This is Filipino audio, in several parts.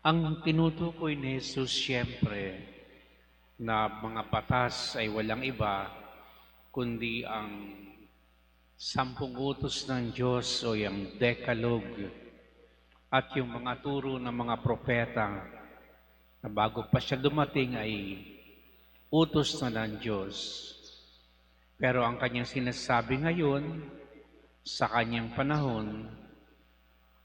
Ang tinutukoy ni Jesus siyempre na mga batas ay walang iba kundi ang 10 utos ng Diyos o yung Decalogue at yung mga turo ng mga propeta na bago pa siya dumating ay utos na ng Diyos. Pero ang kanyang sinasabi ngayon, sa kanyang panahon,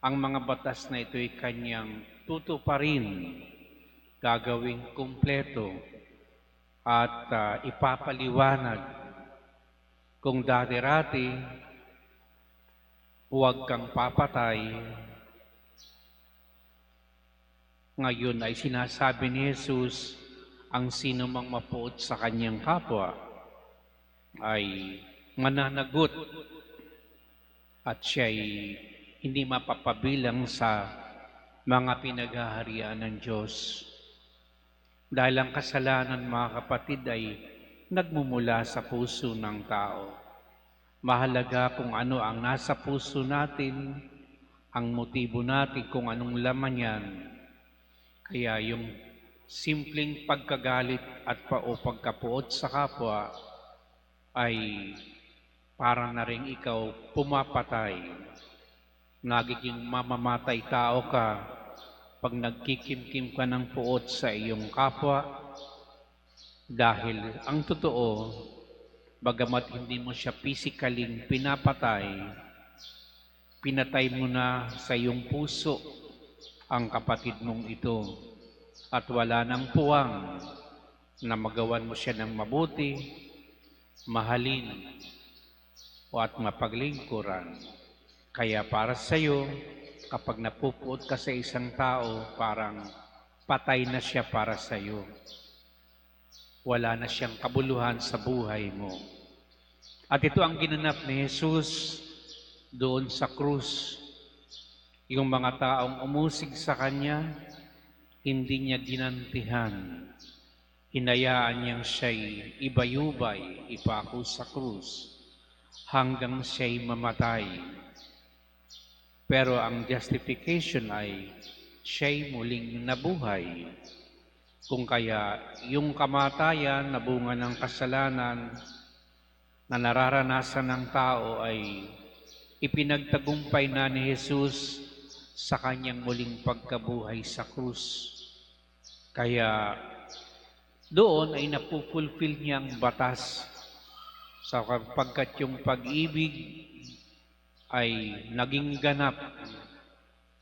ang mga batas na ito ay kanyang tutuparin, gagawing kumpleto at ipapaliwanag. Kung dati-rati, huwag kang papatay, ngayon ay sinasabi ni Jesus, ang sino mang mapuot sa kanyang kapwa ay mananagot at siya'y hindi mapapabilang sa mga pinaghaharian ng Diyos. Dahil ang kasalanan, mga kapatid, ay nagmumula sa puso ng tao. Mahalaga kung ano ang nasa puso natin, ang motibo natin, kung anong laman yan. Kaya yung simpleng pagkagalit at pagkapuot sa kapwa ay parang na rin ikaw pumapatay. Nagiging mamamatay tao ka pag nagkikimkim ka ng puot sa iyong kapwa. Dahil ang totoo, bagamat hindi mo siya physically pinapatay, pinatay mo na sa iyong puso ang kapatid mong ito. At wala nang puwang na magawan mo siya ng mabuti, mahalin, o at mapaglingkuran. Kaya para sa iyo, kapag napupuot ka sa isang tao, parang patay na siya para sa iyo. Wala na siyang kabuluhan sa buhay mo. At ito ang ginanap ni Jesus doon sa krus. Yung mga taong umusig sa Kanya, hindi niya ginantihan. Hinayaan niyang siya'y ibayubay, ipako sa krus, hanggang siya'y mamatay. Pero ang justification ay siya'y muling nabuhay. Kung kaya yung kamatayan na bunga ng kasalanan na nararanasan ng tao ay ipinagtagumpay na ni Jesus sa kanyang muling pagkabuhay sa krus. Kaya doon ay napufulfill niyang batas sapagkat yung pag-ibig ay naging ganap.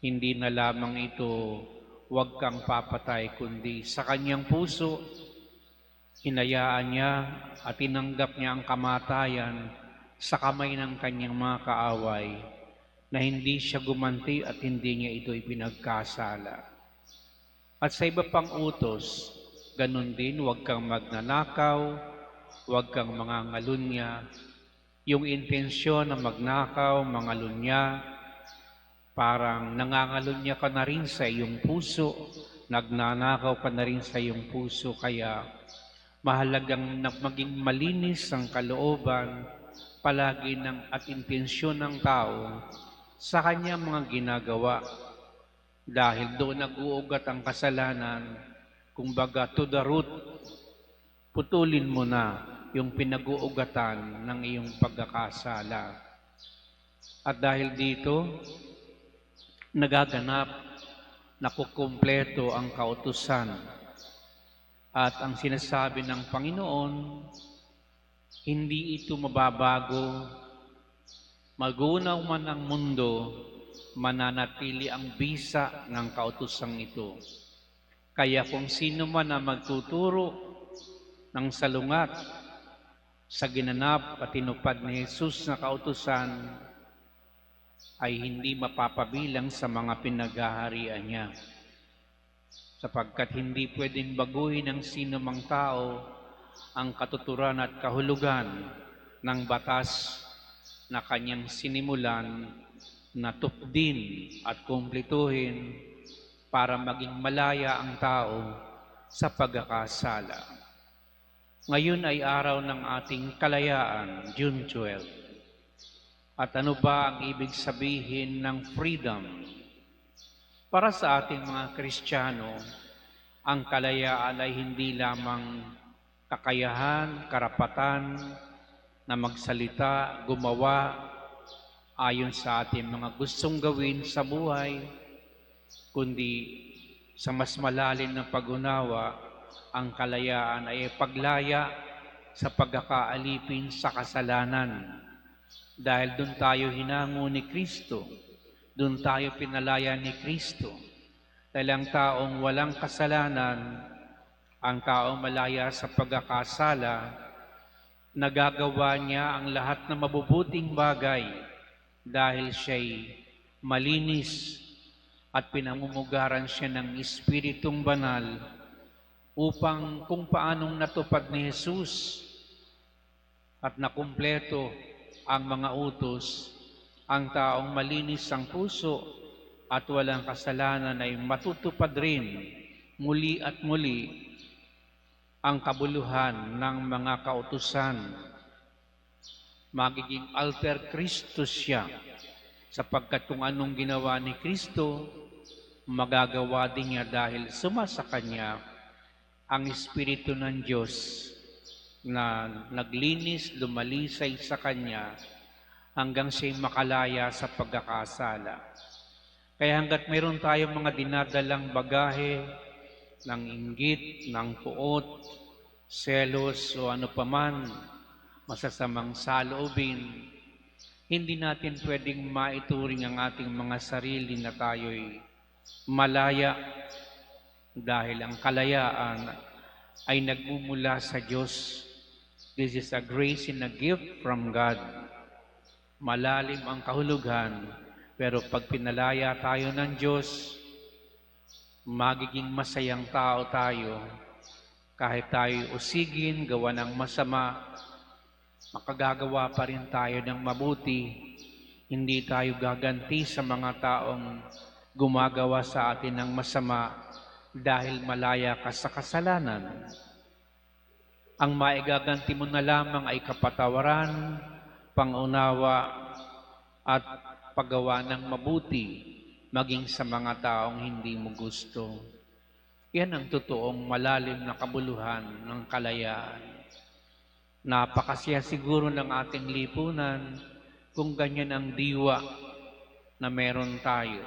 Hindi na lamang ito huwag kang papatay, kundi sa kanyang puso, hinayaan niya at tinanggap niya ang kamatayan sa kamay ng kanyang mga kaaway na hindi siya gumanti at hindi niya ito ipinagkasala. At sa iba pang utos, ganun din, huwag kang magnanakaw, huwag kang mangangalunya. Yung intensyon na magnakaw, mangalunya, parang nangangalunya ka na rin sa iyong puso, nagnanakaw ka na rin sa iyong puso, kaya mahalagang maging malinis ang kalooban palagi at intensyon ng tao sa kanyang mga ginagawa. Dahil doon nag-uugat ang kasalanan, kumbaga to the root, putulin mo na yung pinag-uugatan ng iyong pagkakasala. At dahil dito, nagaganap, nakukumpleto ang kautusan. At ang sinasabi ng Panginoon, hindi ito mababago. Magunaw man ang mundo, mananatili ang bisa ng kautusang ito. Kaya kung sino man na magtuturo ng salungat sa ginanap at tinupad ni Jesus na kautusan, ay hindi mapapabilang sa mga pinaghaharian niya. Sapagkat hindi pwedeng baguhin ng sino mang tao ang katuturan at kahulugan ng batas na kanyang sinimulan na tupdin at kumpletuhin para maging malaya ang tao sa pagkakasala. Ngayon ay araw ng ating kalayaan, June 12. At ano ba ang ibig sabihin ng freedom? Para sa ating mga Kristiyano, ang kalayaan ay hindi lamang kakayahan, karapatan na magsalita, gumawa ayon sa ating mga gustong gawin sa buhay, kundi sa mas malalim na pag-unawa, ang kalayaan ay paglaya sa pagkakaalipin sa kasalanan. Dahil doon tayo hinango ni Kristo, doon tayo pinalaya ni Kristo. Dahil ang taong walang kasalanan, ang taong malaya sa pagkakasala, nagagawa niya ang lahat ng mabubuting bagay dahil siya'y malinis at pinamumugaran siya ng Espiritong Banal upang kung paanong natupad ni Jesus at nakumpleto ang mga utos, ang taong malinis ang puso at walang kasalanan ay matutupad rin muli at muli ang kabuluhan ng mga kautusan. Magiging alter Christus siya, sapagkat kung anong ginawa ni Kristo, magagawa din niya dahil sumasa Kanya ang Espiritu ng Diyos na naglinis, lumalisay sa Kanya hanggang siya'y makalaya sa pagkakasala. Kaya hanggat mayroon tayong mga dinadalang bagahe ng inggit, ng puot, selos o ano paman, masasamang saloobin, hindi natin pwedeng maituring ang ating mga sarili na tayo'y malaya dahil ang kalayaan ay nagmumula sa Diyos. This is a grace and a gift from God. Malalim ang kahulugan, pero pag pinalaya tayo ng Diyos, magiging masayang tao tayo. Kahit tayo usigin, gawa ng masama, makagagawa pa rin tayo ng mabuti. Hindi tayo gaganti sa mga taong gumagawa sa atin ng masama dahil malaya ka sa kasalanan. Ang maigaganti mo na lamang ay kapatawaran, pangunawa, at paggawa ng mabuti, maging sa mga taong hindi mo gusto. Yan ang totoong malalim na kabuluhan ng kalayaan. Napakasya siguro ng ating lipunan kung ganyan ang diwa na meron tayo.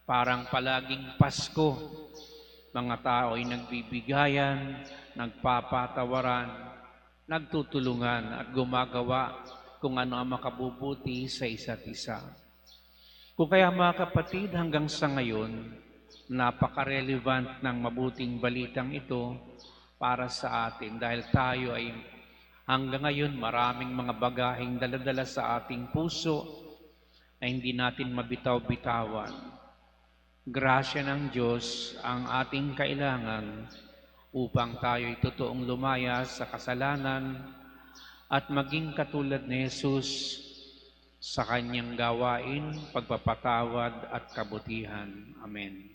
Parang palaging Pasko, mga tao ay nagbibigayan, nagpapatawaran, nagtutulungan at gumagawa kung ano ang makabubuti sa isa't isa. Kung kaya mga kapatid, hanggang sa ngayon, napaka-relevant ng mabuting balitang ito para sa atin dahil tayo ay hanggang ngayon maraming mga bagaheng daladala sa ating puso na hindi natin mabitaw-bitawan. Grasya ng Diyos ang ating kailangan upang tayo'y totoong lumaya sa kasalanan at maging katulad ni Jesus sa Kanyang gawain, pagpapatawad at kabutihan. Amen.